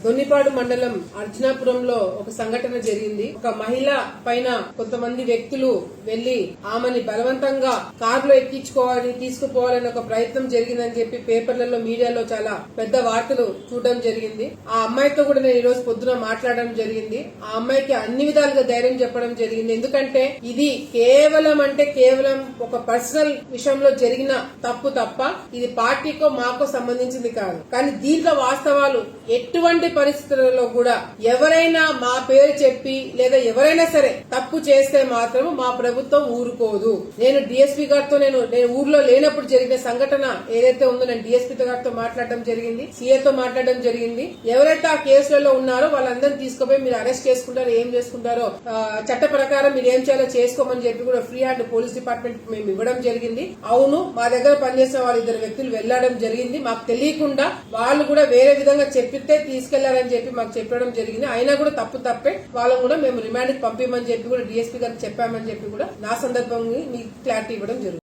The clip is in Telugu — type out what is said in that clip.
దొన్నిపాడు మండలం అర్జునాపురంలో ఒక సంఘటన జరిగింది. ఒక మహిళ పైన కొంతమంది వ్యక్తులు వెళ్లి ఆమెని బలవంతంగా కారులో ఎక్కించుకోవాలి తీసుకుపోవాలని ఒక ప్రయత్నం జరిగిందని చెప్పి పేపర్లలో మీడియాలో చాలా పెద్ద వార్తలు చూడడం జరిగింది. ఆ అమ్మాయితో కూడా నేను ఈ రోజు పొద్దున మాట్లాడడం జరిగింది. ఆ అమ్మాయికి అన్ని విధాలుగా ధైర్యం చెప్పడం జరిగింది. ఎందుకంటే ఇది కేవలం ఒక పర్సనల్ విషయంలో జరిగిన తప్పు తప్ప ఇది పార్టీకో మాకో సంబంధించింది కాదు. కానీ దీంట్లో వాస్తవాలు ఎటువంటి పరిస్థితులలో కూడా ఎవరైనా మా పేరు చెప్పి లేదా ఎవరైనా సరే తప్పు చేస్తే మాత్రం మా ప్రభుత్వం ఊరుకోదు. నేను డిఎస్పీ గారితో నేను ఊర్లో లేనప్పుడు జరిగిన సంఘటన ఏదైతే ఉందో నేను డిఎస్పీ గారితో మాట్లాడడం జరిగింది, సీఏతో మాట్లాడడం జరిగింది. ఎవరైతే ఆ కేసులలో ఉన్నారో వాళ్ళందరినీ తీసుకుపోయి మీరు అరెస్ట్ చేసుకుంటారో ఏం చేసుకుంటారో చట్ట ప్రకారం మీరు ఏం చేయాలో చేసుకోమని చెప్పి కూడా ఫ్రీ హ్యాండ్ పోలీస్ డిపార్ట్మెంట్ మేము ఇవ్వడం జరిగింది. అవును, మా దగ్గర పనిచేసిన వాళ్ళు 2 వ్యక్తులు వెళ్లడం జరిగింది. మాకు తెలియకుండా వాళ్ళు కూడా వేరే విధంగా చెప్పితే తీసుకెళ్లారని చెప్పి మాకు చెప్పడం జరిగింది. అయినా కూడా తప్పే వాళ్ళని కూడా మేము రిమాండ్ కి పంపించమని చెప్పి కూడా డిఎస్పీ గారికి చెప్పామని చెప్పి కూడా నా సందర్భంగా మీకు క్లారిటీ ఇవ్వడం జరుగుతుంది.